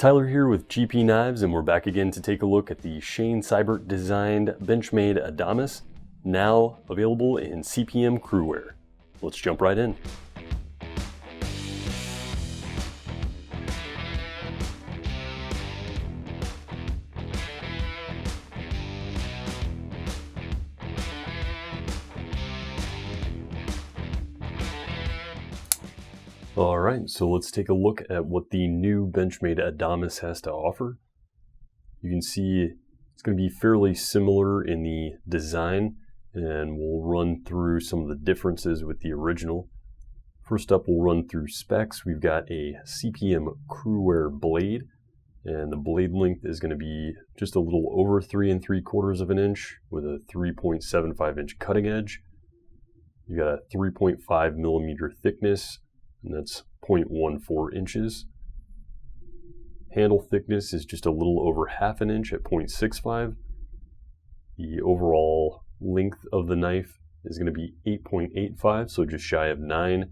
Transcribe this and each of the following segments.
Tyler here with GP Knives, and we're back again to take a look at the Shane Seibert designed Benchmade Adamas, now available in CPM Cruwear. Let's jump right in. Alright, so let's take a look at what the new Benchmade Adamas has to offer. You can see it's going to be fairly similar in the design, and we'll run through some of the differences with the original. First up, we'll run through specs. We've got a CPM Cruwear blade, and the blade length is going to be just a little over 3 3/4 of an inch with a 3.75 inch cutting edge. You got a 3.5 millimeter thickness, and that's 0.14 inches. Handle thickness is just a little over ½ an inch at 0.65. The overall length of the knife is going to be 8.85, so just shy of 9,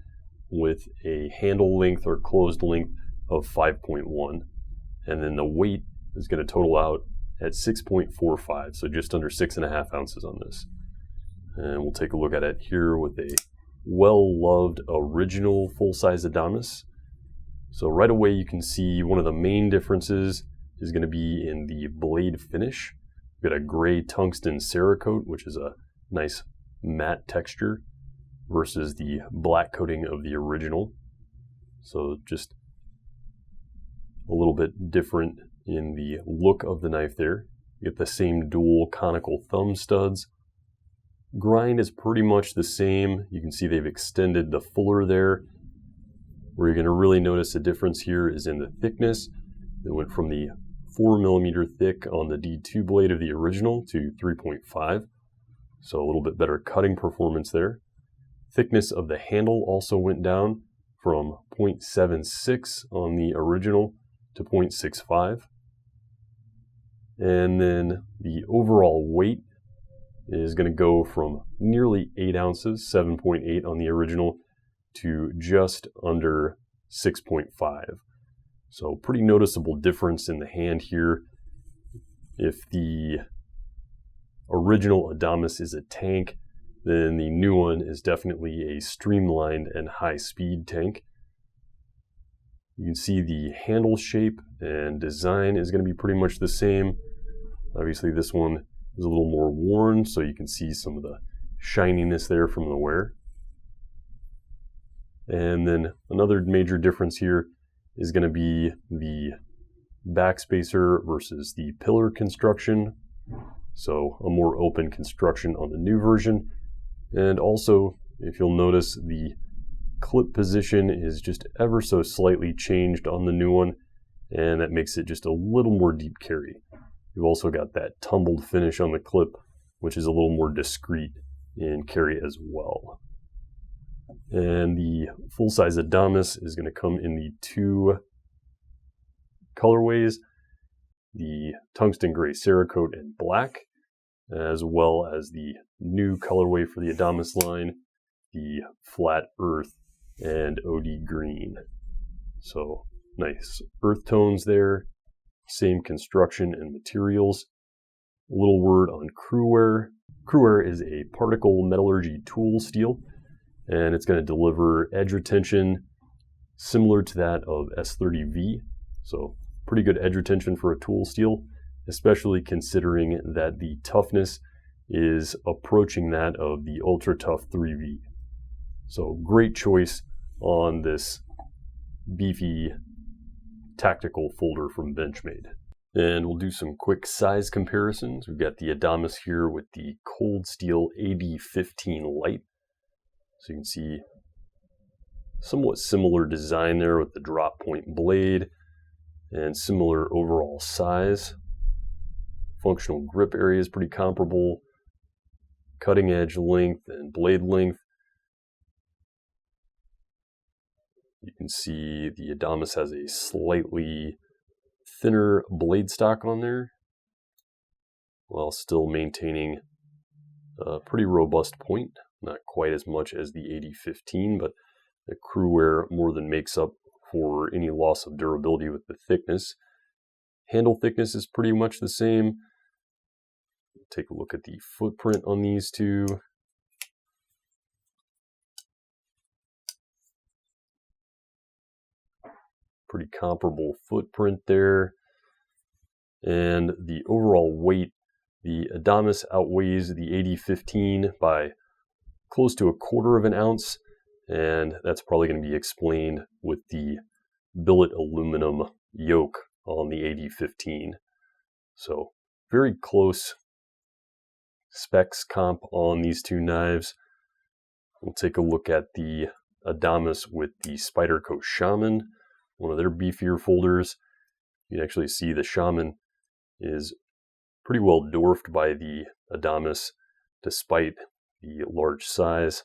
with a handle length or closed length of 5.1. And then the weight is going to total out at 6.45, so just under 6.5 ounces on this. And we'll take a look at it here with a well-loved original full-size Adamas. So right away you can see one of the main differences is going to be in the blade finish. We've got a gray tungsten Cerakote, which is a nice matte texture, versus the black coating of the original. So just a little bit different in the look of the knife there. You get the same dual conical thumb studs. Grind is pretty much the same. You can see they've extended the fuller there. Where you're going to really notice a difference here is in the thickness. It went from the 4 millimeter thick on the D2 blade of the original to 3.5. So a little bit better cutting performance there. Thickness of the handle also went down from 0.76 on the original to 0.65. And then the overall weight is going to go from nearly 8 ounces, 7.8 on the original, to just under 6.5. So pretty noticeable difference in the hand here. If the original Adamas is a tank, then the new one is definitely a streamlined and high-speed tank. You can see the handle shape and design is going to be pretty much the same. Obviously this one is a little more worn, so you can see some of the shininess there from the wear. And then another major difference here is going to be the backspacer versus the pillar construction. So a more open construction on the new version. And also, if you'll notice, the clip position is just ever so slightly changed on the new one, and that makes it just a little more deep carry. You've also got that tumbled finish on the clip, which is a little more discreet in carry as well. And the full-size Adamas is going to come in the 2 colorways, the tungsten gray Cerakote and black, as well as the new colorway for the Adamas line, the flat earth and OD green. So nice earth tones there. Same construction and materials. A little word on Cruwear. Cruwear is a particle metallurgy tool steel, and it's going to deliver edge retention similar to that of S30V. So pretty good edge retention for a tool steel, especially considering that the toughness is approaching that of the Ultra Tough 3V. So great choice on this beefy tactical folder from Benchmade. And we'll do some quick size comparisons. We've got the Adamas here with the cold steel AD15 Lite. So you can see somewhat similar design there with the drop point blade and similar overall size. Functional grip area is pretty comparable. Cutting edge length and blade length. You can see the Adamas has a slightly thinner blade stock on there, while still maintaining a pretty robust point. Not quite as much as the AD15, but the Cruwear more than makes up for any loss of durability with the thickness. handle thickness is pretty much the same. Take a look at the footprint on these two. Pretty comparable footprint there. And the overall weight, the Adamas outweighs the AD15 by close to 1/4 of an ounce, and that's probably going to be explained with the billet aluminum yoke on the AD15. So very close specs comp on these two knives. We'll take a look at the Adamas with the Spyderco Shaman, one of their beefier folders. You can actually see the Shaman is pretty well dwarfed by the Adamas despite the large size,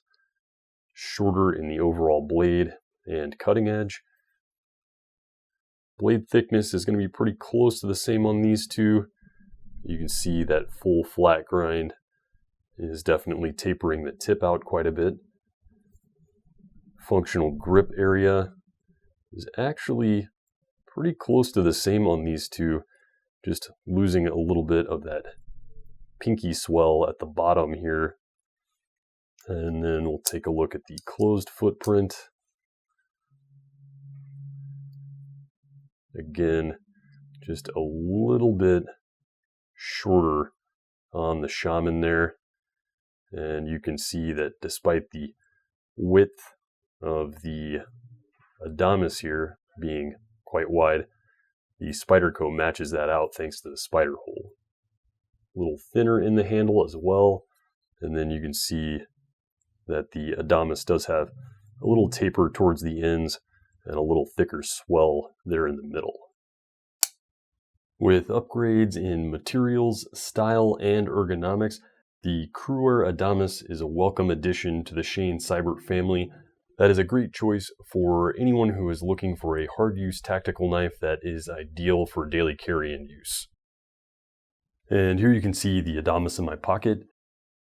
shorter in the overall blade and cutting edge. Blade thickness is going to be pretty close to the same on these two. You can see that full flat grind is definitely tapering the tip out quite a bit. Functional grip area is actually pretty close to the same on these two, just losing a little bit of that pinky swell at the bottom here. And then we'll take a look at the closed footprint. Again, just a little bit shorter on the Shaman there. And you can see that despite the width of the Adamas here being quite wide, the Spyderco matches that out thanks to the spider hole. A little thinner in the handle as well. And then you can see that the Adamas does have a little taper towards the ends and a little thicker swell there in the middle. With upgrades in materials, style, and ergonomics, the Cruwear Adamas is a welcome addition to the Shaman Cybert family. That is a great choice for anyone who is looking for a hard-use tactical knife that is ideal for daily carry and use. And here you can see the Adamas in my pocket.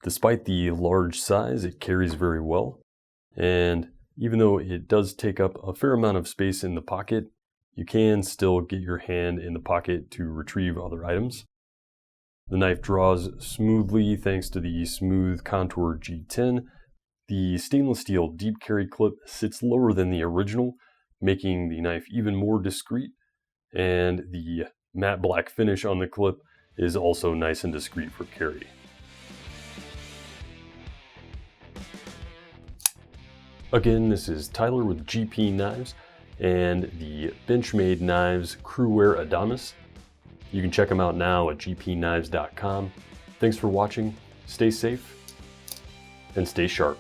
Despite the large size, it carries very well. And even though it does take up a fair amount of space in the pocket, you can still get your hand in the pocket to retrieve other items. The knife draws smoothly thanks to the smooth contour G10. The stainless steel deep carry clip sits lower than the original, making the knife even more discreet. And the matte black finish on the clip is also nice and discreet for carry. Again, this is Tyler with GP Knives and the Benchmade Knives Cruwear Adamas. You can check them out now at gpknives.com. Thanks for watching, stay safe, and stay sharp.